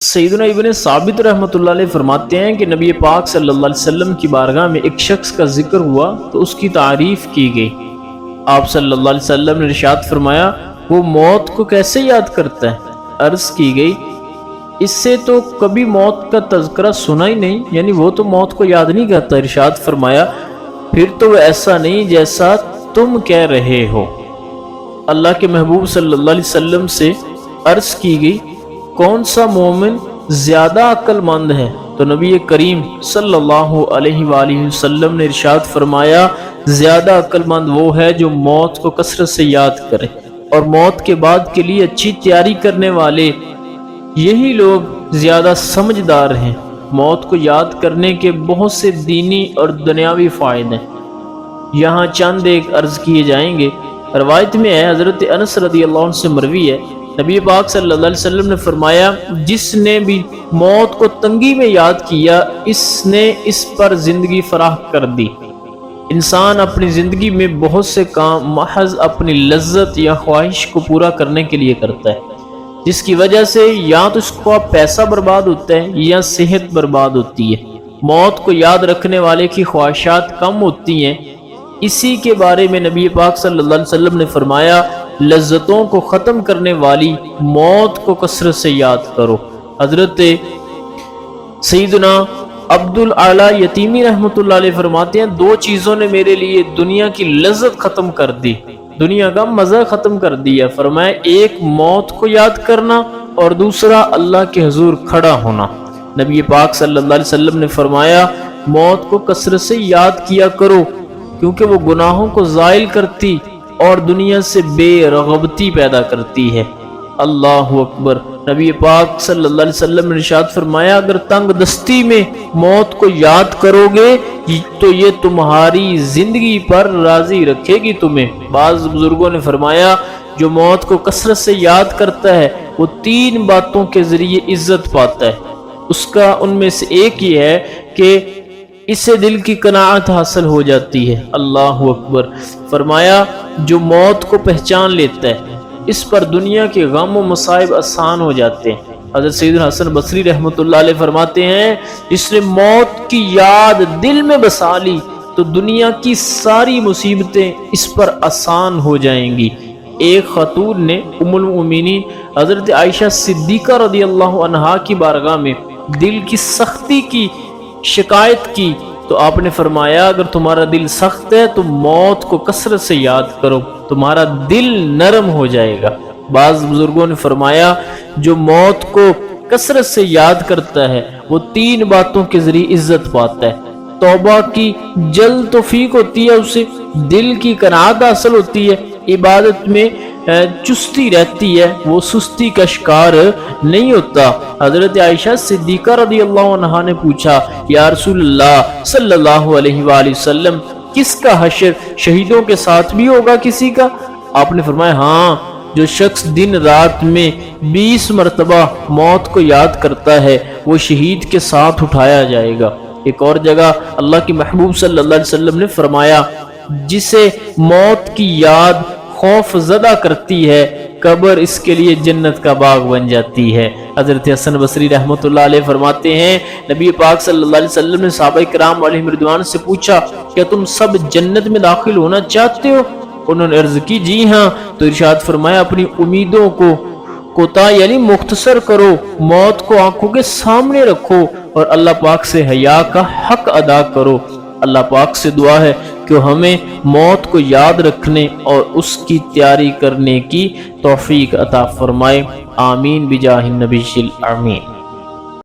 سیدنا ابن ثابت رحمۃ اللہ علیہ فرماتے ہیں کہ نبی پاک صلی اللہ علیہ وسلم کی بارگاہ میں ایک شخص کا ذکر ہوا تو اس کی تعریف کی گئی۔ آپ صلی اللہ علیہ وسلم نے ارشاد فرمایا، وہ موت کو کیسے یاد کرتا ہے؟ عرض کی گئی، اس سے تو کبھی موت کا تذکرہ سنا ہی نہیں، یعنی وہ تو موت کو یاد نہیں کرتا۔ ارشاد فرمایا، پھر تو وہ ایسا نہیں جیسا تم کہہ رہے ہو۔ اللہ کے محبوب صلی اللہ علیہ وسلم سے عرض کی گئی، کون سا مومن زیادہ عقل مند ہے؟ تو نبی کریم صلی اللہ علیہ وآلہ وسلم نے ارشاد فرمایا، زیادہ عقل مند وہ ہے جو موت کو کثرت سے یاد کرے اور موت کے بعد کے لیے اچھی تیاری کرنے والے، یہی لوگ زیادہ سمجھدار ہیں۔ موت کو یاد کرنے کے بہت سے دینی اور دنیاوی فائدے ہیں، یہاں چند ایک عرض کیے جائیں گے۔ روایت میں ہے، حضرت انس رضی اللہ عنہ سے مروی ہے، نبی پاک صلی اللہ علیہ وسلم نے فرمایا، جس نے بھی موت کو تنگی میں یاد کیا، اس نے اس پر زندگی فراہ کر دی۔ انسان اپنی زندگی میں بہت سے کام محض اپنی لذت یا خواہش کو پورا کرنے کے لیے کرتا ہے، جس کی وجہ سے یا تو اس کو پیسہ برباد ہوتا ہے یا صحت برباد ہوتی ہے۔ موت کو یاد رکھنے والے کی خواہشات کم ہوتی ہیں۔ اسی کے بارے میں نبی پاک صلی اللہ علیہ وسلم نے فرمایا، لذتوں کو ختم کرنے والی موت کو کثرت سے یاد کرو۔ حضرت سیدنا عبدالاعلی یتیمی رحمۃ اللہ علیہ فرماتے ہیں، دو چیزوں نے میرے لیے دنیا کی لذت ختم کر دی، دنیا کا مزہ ختم کر دیا۔ فرمایا، ایک موت کو یاد کرنا اور دوسرا اللہ کے حضور کھڑا ہونا۔ نبی پاک صلی اللہ علیہ وسلم نے فرمایا، موت کو کثرت سے یاد کیا کرو، کیونکہ وہ گناہوں کو زائل کرتی اور دنیا سے بے رغبتی پیدا کرتی ہے۔ اللہ اکبر۔ نبی پاک صلی اللہ علیہ وسلم نے ارشاد فرمایا، اگر تنگ دستی میں موت کو یاد کرو گے تو یہ تمہاری زندگی پر راضی رکھے گی تمہیں۔ بعض بزرگوں نے فرمایا، جو موت کو کثرت سے یاد کرتا ہے وہ تین باتوں کے ذریعے عزت پاتا ہے۔ اس کا ان میں سے ایک یہ ہے کہ اس سے دل کی قناعت حاصل ہو جاتی ہے۔ اللہ اکبر۔ فرمایا، جو موت کو پہچان لیتا ہے اس پر دنیا کے غم و مصائب آسان ہو جاتے ہیں۔ حضرت سیدنا حسن بصری رحمۃ اللہ علیہ فرماتے ہیں، جس نے موت کی یاد دل میں بسا لی تو دنیا کی ساری مصیبتیں اس پر آسان ہو جائیں گی۔ ایک خاتون نے ام المؤمنین حضرت عائشہ صدیقہ رضی اللہ عنہا کی بارگاہ میں دل کی سختی کی شکایت کی تو آپ نے فرمایا، اگر تمہارا دل سخت ہے تو موت کو کثرت سے یاد کرو، تمہارا دل نرم ہو جائے گا۔ بعض بزرگوں نے فرمایا، جو موت کو کثرت سے یاد کرتا ہے وہ تین باتوں کے ذریعے عزت پاتا ہے۔ توبہ کی جلد توفیق ہوتی ہے، اسے دل کی قناعت حاصل ہوتی ہے، عبادت میں چستی رہتی ہے، وہ سستی کا شکار نہیں ہوتا۔ حضرت عائشہ صدیقہ رضی اللہ عنہا نے پوچھا، یا رسول اللہ صلی اللہ علیہ وآلہ وسلم، کس کا حشر شہیدوں کے ساتھ بھی ہوگا کسی کا؟ آپ نے فرمایا، ہاں، جو شخص دن رات میں 20 مرتبہ موت کو یاد کرتا ہے وہ شہید کے ساتھ اٹھایا جائے گا۔ ایک اور جگہ اللہ کے محبوب صلی اللہ علیہ وسلم نے فرمایا، جسے موت کی یاد خوف زدہ کرتی ہے، قبر اس کے لیے جنت کا باغ بن جاتی ہے۔ حضرت حسن بصری رحمۃ اللہ علیہ فرماتے ہیں، نبی پاک صلی اللہ علیہ وسلم نے صحابہ کرام علیہم رضوان سے پوچھا، کیا تم سب جنت میں داخل ہونا چاہتے ہو؟ انہوں نے عرض کی، جی ہاں۔ تو ارشاد فرمایا، اپنی امیدوں کو کوتا یعنی مختصر کرو، موت کو آنکھوں کے سامنے رکھو اور اللہ پاک سے حیا کا حق ادا کرو۔ اللہ پاک سے دعا ہے کہ ہمیں موت کو یاد رکھنے اور اس کی تیاری کرنے کی توفیق عطا فرمائے۔ آمین بجاہ النبی الامین۔